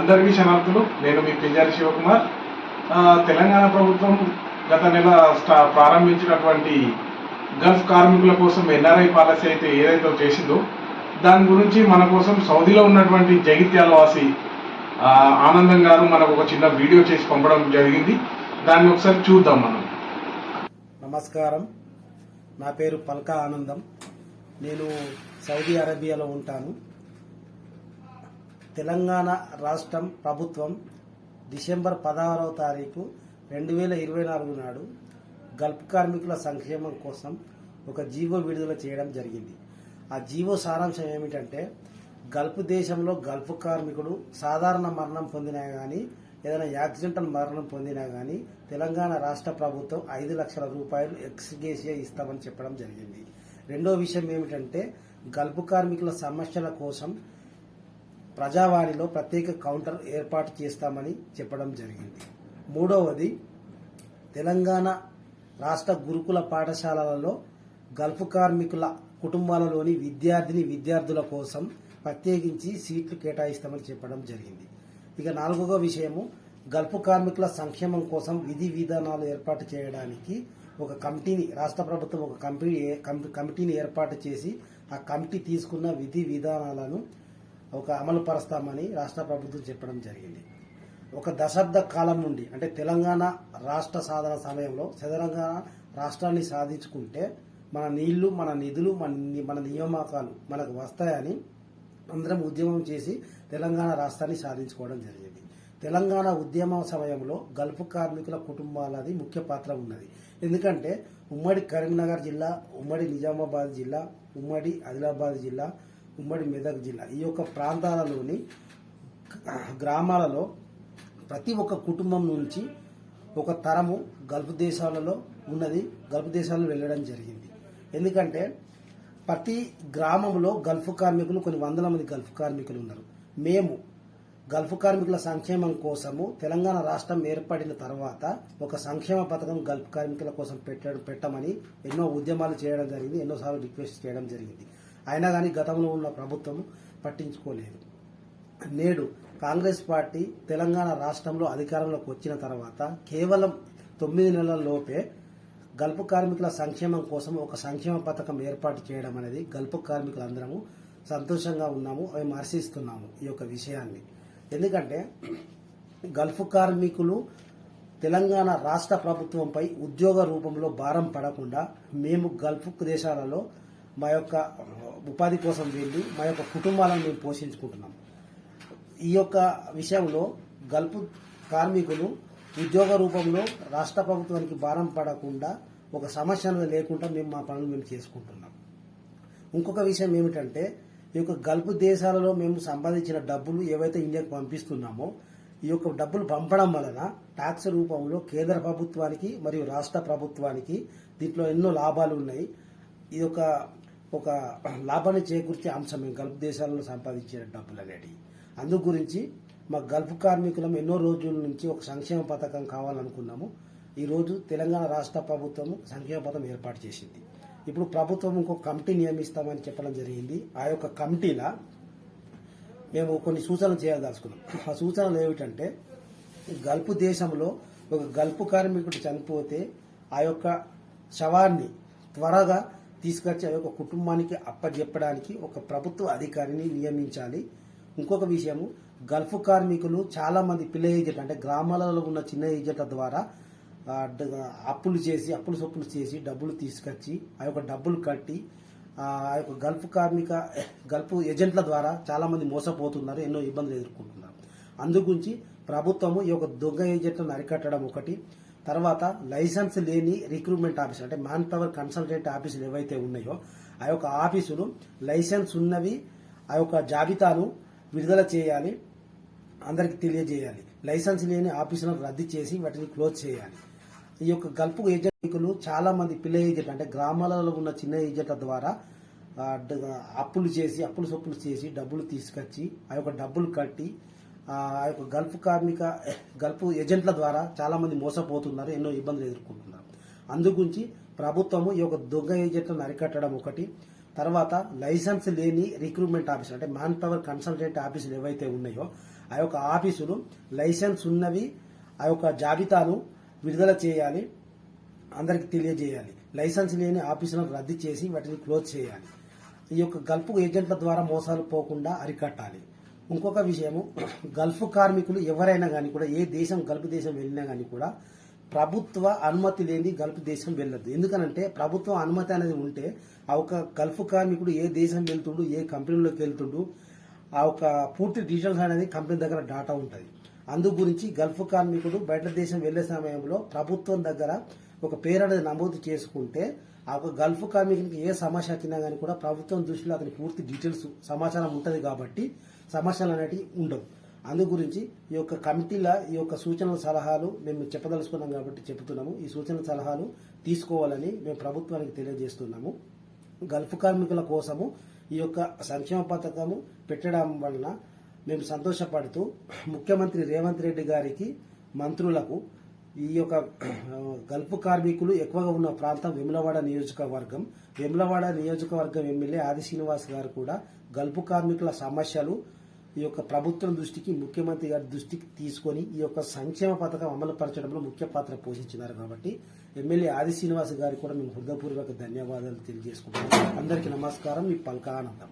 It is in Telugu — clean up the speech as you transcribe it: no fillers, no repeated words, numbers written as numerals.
అందరికీ శనార్థులు. నేను మీ పింజారి శివకుమార్. తెలంగాణ ప్రభుత్వం గత నెల ప్రారంభించినటువంటి గల్ఫ్ కార్మికుల కోసం ఎన్ఆర్ఐ పాలసీ అయితే ఏదైతే చేసిందో దాని గురించి మన కోసం సౌదీలో ఉన్నటువంటి జగిత్యాల వాసి ఆనందం గారు మనకు ఒక చిన్న వీడియో చేసి పంపడం జరిగింది. దాన్ని ఒకసారి చూద్దాం మనం. నమస్కారం, నా పేరు పల్కా ఆనందం. నేను సౌదీ అరేబియాలో ఉంటాను. తెలంగాణ రాష్ట్రం ప్రభుత్వం డిసెంబర్ 16వ తారీఖు 2024 నాడు గల్ఫ్ కార్మికుల సంక్షేమం కోసం ఒక జీవో విడుదల చేయడం జరిగింది. ఆ జీవో సారాంశం ఏమిటంటే, గల్ఫ్ దేశంలో గల్ఫ్ కార్మికుడు సాధారణ మరణం పొందినా కానీ, ఏదైనా యాక్సిడెంటల్ మరణం పొందినా కానీ తెలంగాణ రాష్ట్ర ప్రభుత్వం 5 లక్షల రూపాయలు ఎక్స్గ్రేషియా ఇస్తామని చెప్పడం జరిగింది. రెండో విషయం ఏమిటంటే, గల్ఫ్ కార్మికుల సమస్యల కోసం ప్రజావాణిలో ప్రత్యేక కౌంటర్ ఏర్పాటు చేస్తామని చెప్పడం జరిగింది. మూడవది, తెలంగాణ రాష్ట్ర గురుకుల పాఠశాలలలో గల్ఫ్ కార్మికుల కుటుంబాలలోని విద్యార్థుల కోసం ప్రత్యేకించి సీట్లు కేటాయిస్తామని చెప్పడం జరిగింది. ఇక నాలుగవ విషయము, గల్ఫ్ కార్మికుల సంక్షేమం కోసం విధి విధానాలు ఏర్పాటు చేయడానికి ఒక కమిటీని రాష్ట్ర ప్రభుత్వం కమిటీని ఏర్పాటు చేసి ఆ కమిటీ తీసుకున్న విధి విధానాలను అమలు పరుస్తామని రాష్ట్ర ప్రభుత్వం చెప్పడం జరిగింది. ఒక దశాబ్ద కాలం నుండి, అంటే తెలంగాణ రాష్ట్ర సాధన సమయంలో తెలంగాణ రాష్ట్రాన్ని సాధించుకుంటే మన నీళ్లు, మన నిధులు, మన నియామకాలు మనకు వస్తాయని అందరం ఉద్యమం చేసి తెలంగాణ రాష్ట్రాన్ని సాధించుకోవడం జరిగింది. తెలంగాణ ఉద్యమ సమయంలో గల్ఫ్ కార్మికుల కుటుంబాలది ముఖ్య పాత్ర ఉన్నది. ఎందుకంటే ఉమ్మడి కరీంనగర్ జిల్లా, ఉమ్మడి నిజామాబాద్ జిల్లా, ఉమ్మడి ఆదిలాబాద్ జిల్లా, ఉమ్మడి మెదక్ జిల్లా, ఈ యొక్క ప్రాంతాలలోని గ్రామాలలో ప్రతి ఒక్క కుటుంబం నుంచి ఒక తరము గల్ఫ్ దేశాలలో ఉన్నది, గల్ఫ్ దేశాలలో వెళ్ళడం జరిగింది. ఎందుకంటే ప్రతి గ్రామంలో గల్ఫ్ కార్మికులు, కొన్ని వందల మంది గల్ఫ్ కార్మికులు ఉన్నారు. మేము గల్ఫ్ కార్మికుల సంక్షేమం కోసము తెలంగాణ రాష్ట్రం ఏర్పడిన తర్వాత ఒక సంక్షేమ పథకం గల్ఫ్ కార్మికుల కోసం పెట్టమని ఎన్నో ఉద్యమాలు చేయడం జరిగింది, ఎన్నోసార్లు రిక్వెస్ట్ చేయడం జరిగింది. అయినా కానీ గతంలో ఉన్న ప్రభుత్వం పట్టించుకోలేదు. నేడు కాంగ్రెస్ పార్టీ తెలంగాణ రాష్ట్రంలో అధికారంలోకి వచ్చిన తర్వాత కేవలం 9 నెలల లోపే గల్ఫ్ కార్మికుల సంక్షేమం కోసం ఒక సంక్షేమ పథకం ఏర్పాటు చేయడం అనేది గల్ఫ్ కార్మికులందరము సంతోషంగా ఉన్నాము, మేము హర్షిస్తున్నాము ఈ యొక్క విషయాన్ని. ఎందుకంటే గల్ఫ్ కార్మికులు తెలంగాణ రాష్ట్ర ప్రభుత్వంపై ఉద్యోగ రూపంలో భారం పడకుండా మేము గల్ఫ్ దేశాలలో మా యొక్క ఉపాధి కోసం వెళ్ళి మా యొక్క కుటుంబాలను మేము పోషించుకుంటున్నాం. ఈ యొక్క విషయంలో గల్ఫ్ కార్మికులు ఉద్యోగ రూపంలో రాష్ట్ర ప్రభుత్వానికి భారం పడకుండా, ఒక సమస్యను లేకుండా మేము మా పనులు మేము చేసుకుంటున్నాం. ఇంకొక విషయం ఏమిటంటే, ఈ యొక్క గల్ఫ్ దేశాలలో మేము సంపాదించిన డబ్బులు ఏవైతే ఇండియాకు పంపిస్తున్నామో, ఈ యొక్క డబ్బులు పంపడం వలన ట్యాక్స్ రూపంలో కేంద్ర ప్రభుత్వానికి మరియు రాష్ట్ర ప్రభుత్వానికి దీంట్లో ఎన్నో లాభాలు ఉన్నాయి. ఇది ఒక లాభాన్ని చేకూర్చే అంశం గల్ఫ్ దేశాలలో సంపాదించిన డబ్బులు అనేటివి. అందు గురించి మా గల్ఫ్ కార్మికులం ఎన్నో రోజుల నుంచి ఒక సంక్షేమ పథకం కావాలనుకున్నాము. ఈరోజు తెలంగాణ రాష్ట్ర ప్రభుత్వం సంక్షేమ పథకం ఏర్పాటు చేసింది. ఇప్పుడు ప్రభుత్వం ఇంకొక కమిటీ నియమిస్తామని చెప్పడం జరిగింది. ఆ యొక్క కమిటీలో మేము కొన్ని సూచనలు చేయదలుచుకున్నాం. ఆ సూచనలు ఏమిటంటే, గల్ఫ్ దేశంలో ఒక గల్ఫ్ కార్మికుడు చనిపోతే ఆ యొక్క శవాన్ని త్వరగా తీసుకొచ్చి ఆ యొక్క కుటుంబానికి అప్పజెప్పడానికి ఒక ప్రభుత్వ అధికారిని నియమించాలి. ఇంకొక విషయము, గల్ఫ్ కార్మికులు చాలా మంది పిల్ల ఏజెంట్, అంటే గ్రామాలలో ఉన్న చిన్న ఏజెంట్ల ద్వారా అప్పులు సొప్పులు చేసి డబ్బులు తీసుకొచ్చి ఆ యొక్క డబ్బులు కట్టి ఆ యొక్క గల్ఫ్ ఏజెంట్ల ద్వారా చాలా మంది మోసపోతున్నారు, ఎన్నో ఇబ్బందులు ఎదుర్కొంటున్నారు. అందుగురించి ప్రభుత్వము ఈ యొక్క దొంగ ఏజెంట్లను అరికట్టడం ఒకటి. తర్వాత లైసెన్స్ లేని రిక్రూట్మెంట్ ఆఫీసులు, అంటే మ్యాన్ పవర్ కన్సల్టెంట్ ఆఫీసులు ఏవైతే ఉన్నాయో ఆ యొక్క ఆఫీసులు లైసెన్స్ ఉన్నవి ఆ యొక్క జాబితాను విడుదల చేయాలి, అందరికి తెలియజేయాలి. లైసెన్స్ లేని ఆఫీసులను రద్దు చేసి వాటిని క్లోజ్ చేయాలి. ఈ యొక్క గల్ఫ్ ఏజెంట్లు చాలా మంది పిల్ల ఏజెంట్, అంటే గ్రామాలలో ఉన్న చిన్న ఏజెంట్ల ద్వారా అప్పులు సొప్పులు చేసి డబ్బులు తీసుకొచ్చి ఆ యొక్క డబ్బులు కట్టి ఆ యొక్క గల్ఫ్ ఏజెంట్ల ద్వారా చాలా మంది మోసపోతున్నారు, ఎన్నో ఇబ్బందులు ఎదుర్కొంటున్నారు. అందుగురించి ప్రభుత్వము ఈ యొక్క దొంగ ఏజెంట్లను అరికట్టడం ఒకటి. తర్వాత లైసెన్స్ లేని రిక్రూట్మెంట్ ఆఫీసులు, అంటే మ్యాన్ పవర్ కన్సల్టెంట్ ఆఫీసులు ఏవైతే ఉన్నాయో ఆ యొక్క ఆఫీసులు లైసెన్స్ ఉన్నవి ఆ యొక్క జాబితాను విడుదల చేయాలి, అందరికి తెలియజేయాలి. లైసెన్స్ లేని ఆఫీసులను రద్దు చేసి వాటిని క్లోజ్ చేయాలి. ఈ యొక్క గల్ఫ్ ఏజెంట్ల ద్వారా మోసాలు పోకుండా అరికట్టాలి. ఇంకొక విషయము, గల్ఫ్ కార్మికులు ఎవరైనా కానీ కూడా ఏ దేశం గల్ఫ్ దేశం వెళ్ళినా కానీ కూడా ప్రభుత్వ అనుమతి లేని గల్ఫ్ దేశం వెళ్ళొద్దు. ఎందుకనంటే ప్రభుత్వ అనుమతి అనేది ఉంటే ఆ ఒక గల్ఫ్ కార్మికుడు ఏ దేశం వెళ్తుండు, ఏ కంపెనీలోకి వెళ్తుండు, ఆ ఒక పూర్తి డీటెయిల్స్ అనేది కంపెనీ దగ్గర డాటా ఉంటుంది. అందు గురించి గల్ఫ్ కార్మికుడు బయట దేశం వెళ్లే సమయంలో ప్రభుత్వం దగ్గర ఒక పేరు అనేది నమోదు చేసుకుంటే ఆ ఒక గల్ఫ్ కార్మికునికి ఏ సమస్య వచ్చినా కానీ కూడా ప్రభుత్వం దృష్టిలో అతని పూర్తి డీటెయిల్స్ సమాచారం ఉంటుంది కాబట్టి సమస్యలు అనేటివి ఉండవు. అందు గురించి ఈ యొక్క కమిటీల ఈ యొక్క సూచనల సలహాలు మేము చెప్పదలుచుకున్నాం కాబట్టి చెబుతున్నాము. ఈ సూచనల సలహాలు తీసుకోవాలని మేము ప్రభుత్వానికి తెలియజేస్తున్నాము. గల్ఫ్ కార్మికుల కోసము ఈ యొక్క సంక్షేమ పథకము పెట్టడం వలన మేము సంతోషపడుతూ ముఖ్యమంత్రి రేవంత్ రెడ్డి గారికి, మంత్రులకు ఈ యొక్క గల్ఫ్ కార్మికులు ఎక్కువగా ఉన్న ప్రాంతం వేములవాడ నియోజకవర్గం. వేములవాడ నియోజకవర్గం ఎమ్మెల్యే ఆది శ్రీనివాస్ గారు కూడా గల్ఫ్ కార్మికుల సమస్యలు ఈ యొక్క ప్రభుత్వం దృష్టికి, ముఖ్యమంత్రి గారి దృష్టికి తీసుకొని ఈ యొక్క సంక్షేమ పథకం అమలు పరచడంలో ముఖ్య పాత్ర పోషించినారు. కాబట్టి ఎమ్మెల్యే ఆది శ్రీనివాస్ గారికి కూడా మేము హృదయపూర్వక ధన్యవాదాలు తెలియజేసుకుంటున్నాం. అందరికీ నమస్కారం. మీ పల్కా ఆనందం.